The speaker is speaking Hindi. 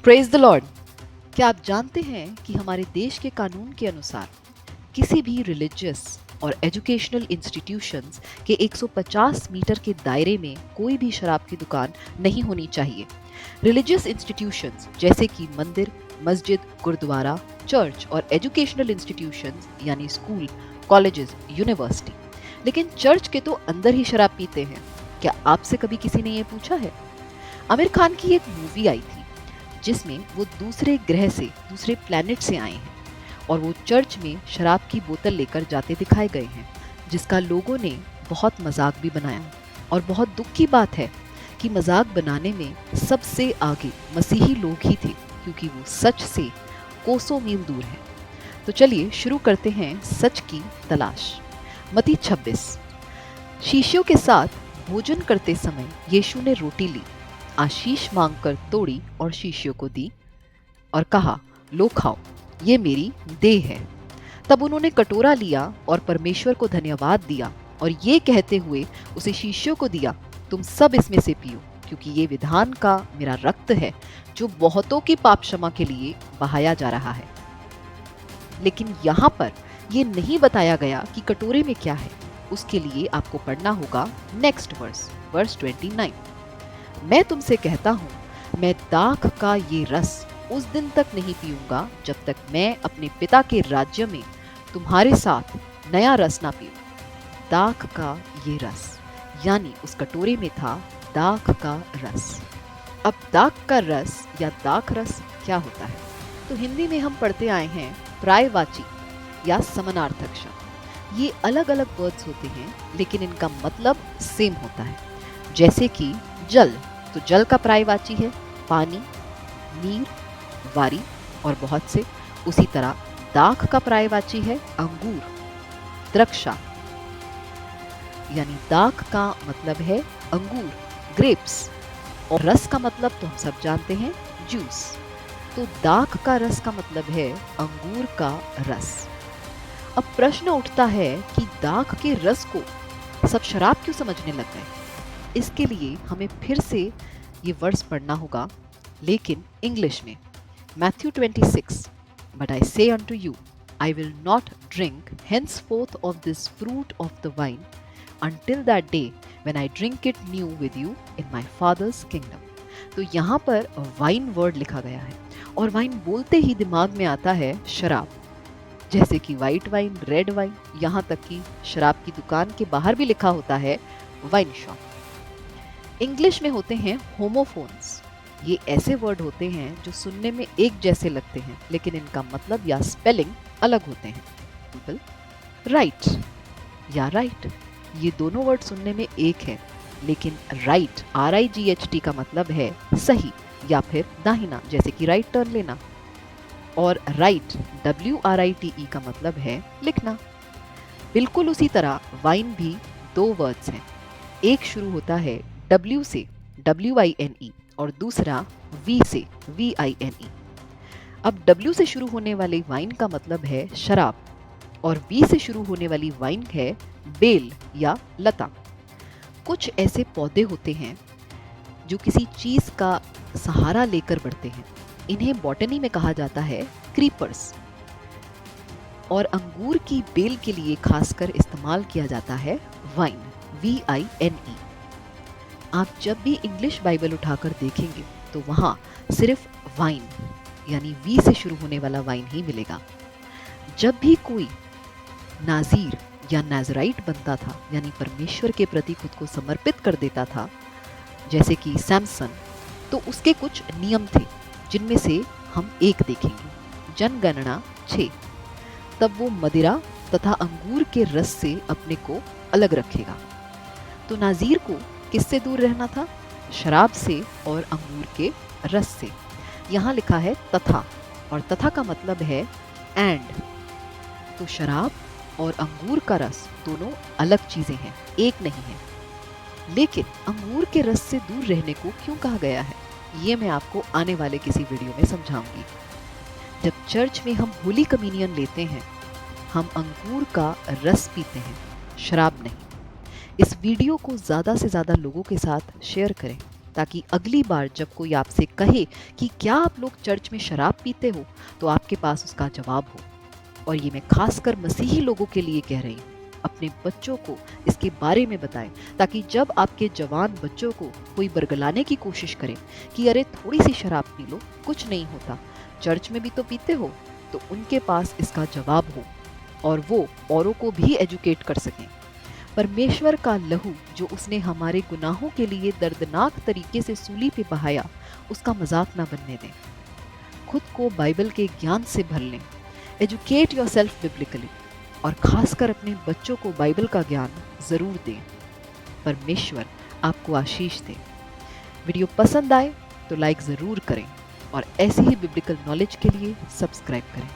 Praise the Lord. क्या आप जानते हैं कि हमारे देश के कानून के अनुसार किसी भी रिलीजियस और एजुकेशनल इंस्टीट्यूशंस के 150 मीटर के दायरे में कोई भी शराब की दुकान नहीं होनी चाहिए। रिलीजियस इंस्टीट्यूशंस जैसे कि मंदिर, मस्जिद, गुरुद्वारा, चर्च और एजुकेशनल इंस्टीट्यूशंस यानी स्कूल, कॉलेजेस, यूनिवर्सिटी। लेकिन चर्च के तो अंदर ही शराब पीते हैं। क्या आपसे कभी किसी ने ये पूछा है? आमिर खान की एक मूवी आई थी जिसमें वो दूसरे ग्रह से, दूसरे प्लेनेट से आए हैं और वो चर्च में शराब की बोतल लेकर जाते दिखाए गए हैं, जिसका लोगों ने बहुत मजाक भी बनाया। और बहुत दुख की बात है कि मजाक बनाने में सबसे आगे मसीही लोग ही थे, क्योंकि वो सच से कोसों मील दूर हैं। तो चलिए शुरू करते हैं सच की तलाश। मत्ती 26। शिष्यों के साथ भोजन करते समय यीशु ने रोटी ली, आशीष मांगकर तोड़ी और शिष्यों को दी और कहा, लो खाओ, ये मेरी देह है। तब उन्होंने कटोरा लिया और परमेश्वर को धन्यवाद दिया और ये कहते हुए उसे शिष्यों को दिया, तुम सब इसमें से पियो, क्योंकि ये विधान का मेरा रक्त है जो बहुतों की पाप क्षमा के लिए बहाया जा रहा है। लेकिन यहाँ पर ये नहीं बताया गया कि कटोरे में क्या है। उसके लिए आपको पढ़ना होगा नेक्स्ट वर्स 29। मैं तुमसे कहता हूँ, मैं दाख का ये रस उस दिन तक नहीं पीऊंगा जब तक मैं अपने पिता के राज्य में तुम्हारे साथ नया रस ना पीऊं। दाख का ये रस, यानी उस कटोरे में था दाख का रस। अब दाख का रस या दाख रस क्या होता है? तो हिंदी में हम पढ़ते आए हैं पर्यायवाची या समानार्थक शब्द। ये अलग अलग वर्ड्स होते हैं लेकिन इनका मतलब सेम होता है। जैसे कि जल, तो जल का पर्यायवाची है पानी, नीर, वारी और बहुत से। उसी तरह दाख का पर्यायवाची है अंगूर, द्रक्षा, यानी दाख का मतलब है अंगूर, ग्रेप्स। और रस का मतलब तो हम सब जानते हैं, जूस। तो दाख का रस का मतलब है अंगूर का रस। अब प्रश्न उठता है कि दाख के रस को सब शराब क्यों समझने लग गए? इसके लिए हमें फिर से ये वर्ड्स पढ़ना होगा, लेकिन इंग्लिश में। Matthew 26, But I say unto you, I will not drink henceforth of this fruit of the vine until that day when I drink it new with you in my Father's kingdom. तो यहाँ पर वाइन वर्ड लिखा गया है और वाइन बोलते ही दिमाग में आता है शराब, जैसे कि वाइट वाइन, रेड वाइन, यहाँ तक कि शराब की दुकान के बाहर भी लिखा होता है वाइन शॉप। इंग्लिश में होते हैं होमोफोन्स। ये ऐसे वर्ड होते हैं जो सुनने में एक जैसे लगते हैं लेकिन इनका मतलब या स्पेलिंग अलग होते हैं। एग्जाम्पल, राइट या राइट, ये दोनों वर्ड सुनने में एक है, लेकिन राइट RIGHT का मतलब है सही या फिर दाहिना, जैसे कि राइट टर्न लेना। और राइट WRITE का मतलब है लिखना। बिल्कुल उसी तरह वाइन भी दो वर्ड्स हैं, एक शुरू होता है W से WINE और दूसरा V से VINE। अब W से शुरू होने वाली वाइन का मतलब है शराब और V से शुरू होने वाली वाइन है बेल या लता। कुछ ऐसे पौधे होते हैं जो किसी चीज का सहारा लेकर बढ़ते हैं, इन्हें बॉटनी में कहा जाता है क्रीपर्स। और अंगूर की बेल के लिए खासकर इस्तेमाल किया जाता है वाइन, VINE। आप जब भी इंग्लिश बाइबल उठाकर देखेंगे तो वहां सिर्फ वाइन यानी V से शुरू होने वाला वाइन ही मिलेगा। जब भी कोई नाजीर या नाजराइट बनता था, यानी परमेश्वर के प्रति खुद को समर्पित कर देता था, जैसे कि सैमसन, तो उसके कुछ नियम थे जिनमें से हम एक देखेंगे, जनगणना 6। तब वो मदिरा तथा अंगूर के रस से अपने को अलग रखेगा। तो नाजीर को किससे दूर रहना था? शराब से और अंगूर के रस से। यहाँ लिखा है तथा, और तथा का मतलब है एंड। तो शराब और अंगूर का रस दोनों अलग चीजें हैं, एक नहीं है। लेकिन अंगूर के रस से दूर रहने को क्यों कहा गया है, ये मैं आपको आने वाले किसी वीडियो में समझाऊंगी। जब चर्च में हम होली कम्युनियन लेते हैं, हम अंगूर का रस पीते हैं, शराब नहीं। इस वीडियो को ज़्यादा से ज़्यादा लोगों के साथ शेयर करें ताकि अगली बार जब कोई आपसे कहे कि क्या आप लोग चर्च में शराब पीते हो, तो आपके पास उसका जवाब हो। और ये मैं खासकर मसीही लोगों के लिए कह रही हूँ। अपने बच्चों को इसके बारे में बताएं, ताकि जब आपके जवान बच्चों को कोई बरगलाने की कोशिश करे कि अरे थोड़ी सी शराब पी लो, कुछ नहीं होता, चर्च में भी तो पीते हो, तो उनके पास इसका जवाब हो और वो औरों को भी एजुकेट कर सकें। परमेश्वर का लहू जो उसने हमारे गुनाहों के लिए दर्दनाक तरीके से सूली पे बहाया, उसका मजाक ना बनने दें। खुद को बाइबल के ज्ञान से भर लें। एजुकेट योरसेल्फ बिब्लिकली, और खासकर अपने बच्चों को बाइबल का ज्ञान जरूर दें। परमेश्वर आपको आशीष दे। वीडियो पसंद आए तो लाइक जरूर करें और ऐसी ही बिब्लिकल नॉलेज के लिए सब्सक्राइब करें।